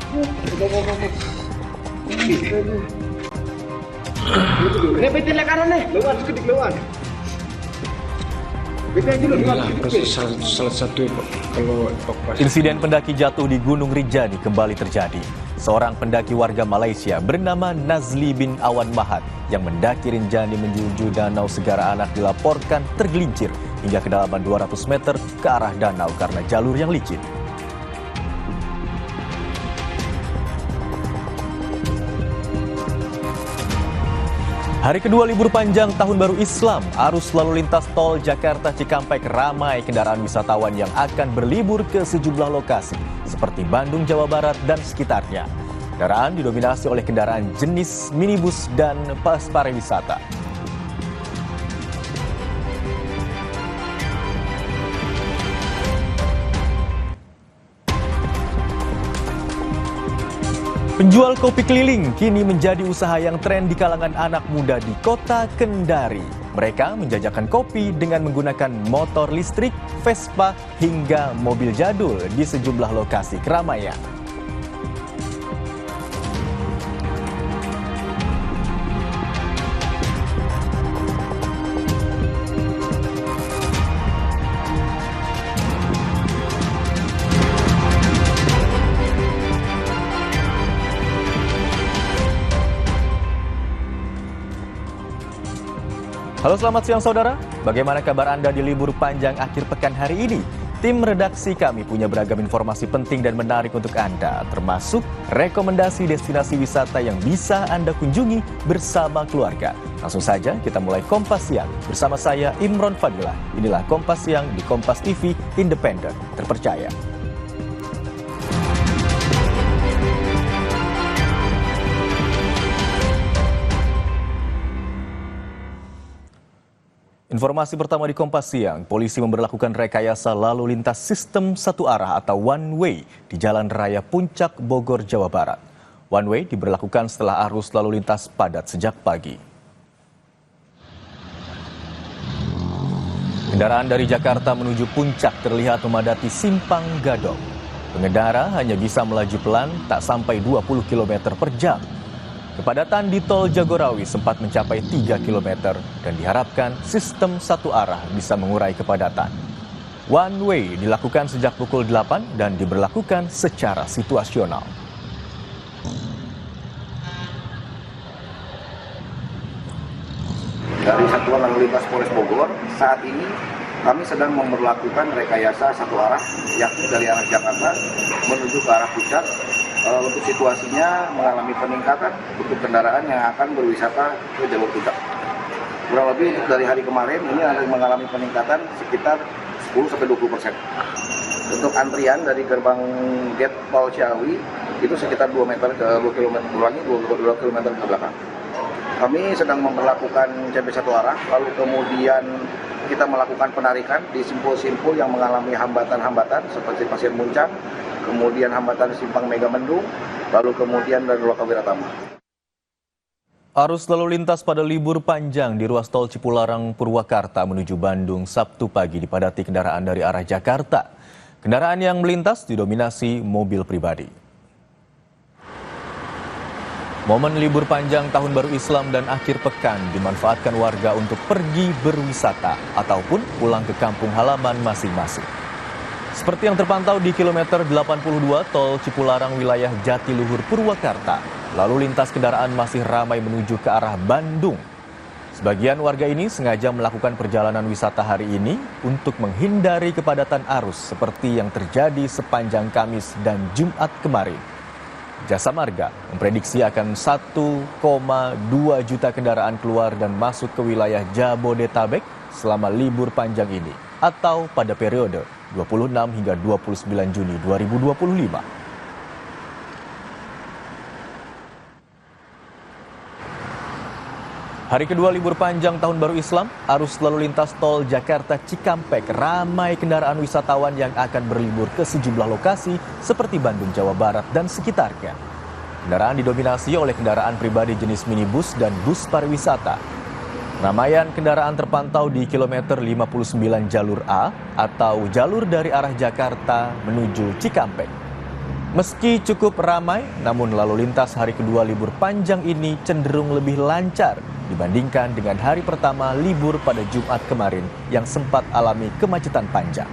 Ini betul kanan nih. Lewat sedikit lewat. Salah satu kalau Insiden pendaki jatuh di Gunung Rinjani kembali terjadi. Seorang pendaki warga Malaysia bernama Nazli bin Awan Mahat yang mendaki Rinjani menuju Danau Segara Anak dilaporkan tergelincir hingga kedalaman 200 meter ke arah danau karena jalur yang licin. Hari kedua libur panjang Tahun Baru Islam, arus lalu lintas tol Jakarta Cikampek ramai kendaraan wisatawan yang akan berlibur ke sejumlah lokasi seperti Bandung, Jawa Barat, dan sekitarnya. Kendaraan didominasi oleh kendaraan jenis minibus dan bus pariwisata. Penjual kopi keliling kini menjadi usaha yang tren di kalangan anak muda di kota Kendari. Mereka menjajakan kopi dengan menggunakan motor listrik, Vespa, hingga mobil jadul di sejumlah lokasi keramaian. Halo, selamat siang saudara. Bagaimana kabar Anda di libur panjang akhir pekan hari ini? Tim redaksi kami punya beragam informasi penting dan menarik untuk Anda, termasuk rekomendasi destinasi wisata yang bisa Anda kunjungi bersama keluarga. Langsung saja kita mulai Kompas Siang bersama saya Imron Fadilah. Inilah Kompas Siang di Kompas TV, independen, terpercaya. Informasi pertama di Kompas Siang, polisi memberlakukan rekayasa lalu lintas sistem satu arah atau one way di Jalan Raya Puncak Bogor, Jawa Barat. One way diberlakukan setelah arus lalu lintas padat sejak pagi. Kendaraan dari Jakarta menuju Puncak terlihat memadati Simpang Gadok. Pengendara hanya bisa melaju pelan tak sampai 20 km per jam. Kepadatan di tol Jagorawi sempat mencapai 3 km dan diharapkan sistem satu arah bisa mengurai kepadatan. One way dilakukan sejak pukul 8 dan diberlakukan secara situasional. Dari Satuan Lalu Lintas Polres Bogor, saat ini kami sedang memberlakukan rekayasa satu arah, yakni dari arah Jakarta menuju ke arah Puncak. Untuk situasinya mengalami peningkatan untuk kendaraan yang akan berwisata ke jalur Puncak. Kurang lebih untuk dari hari kemarin ini ada mengalami peningkatan sekitar 10-20%. Untuk antrian dari gerbang gate tol Ciawi itu sekitar 2 km ke belakang. Kami sedang memperlakukan CP satu arah, lalu kemudian kita melakukan penarikan di simpul-simpul yang mengalami hambatan-hambatan seperti Pasir Muncang, kemudian hambatan Simpang Megamendung, lalu kemudian dari Loka Wiratama. Arus lalu lintas pada libur panjang di ruas tol Cipularang Purwakarta menuju Bandung Sabtu pagi dipadati kendaraan dari arah Jakarta. Kendaraan yang melintas didominasi mobil pribadi. Momen libur panjang Tahun Baru Islam dan akhir pekan dimanfaatkan warga untuk pergi berwisata ataupun pulang ke kampung halaman masing-masing. Seperti yang terpantau di kilometer 82 tol Cipularang wilayah Jatiluhur Purwakarta, lalu lintas kendaraan masih ramai menuju ke arah Bandung. Sebagian warga ini sengaja melakukan perjalanan wisata hari ini untuk menghindari kepadatan arus seperti yang terjadi sepanjang Kamis dan Jumat kemarin. Jasa Marga memprediksi akan 1,2 juta kendaraan keluar dan masuk ke wilayah Jabodetabek selama libur panjang ini atau pada periode 26 hingga 29 Juni 2025. Hari kedua libur panjang Tahun Baru Islam, arus lalu lintas tol Jakarta Cikampek ramai kendaraan wisatawan yang akan berlibur ke sejumlah lokasi seperti Bandung, Jawa Barat, dan sekitarnya. Kendaraan didominasi oleh kendaraan pribadi jenis minibus dan bus pariwisata. Ramaian kendaraan terpantau di kilometer 59 jalur A atau jalur dari arah Jakarta menuju Cikampek. Meski cukup ramai, namun lalu lintas hari kedua libur panjang ini cenderung lebih lancar dibandingkan dengan hari pertama libur pada Jumat kemarin yang sempat alami kemacetan panjang.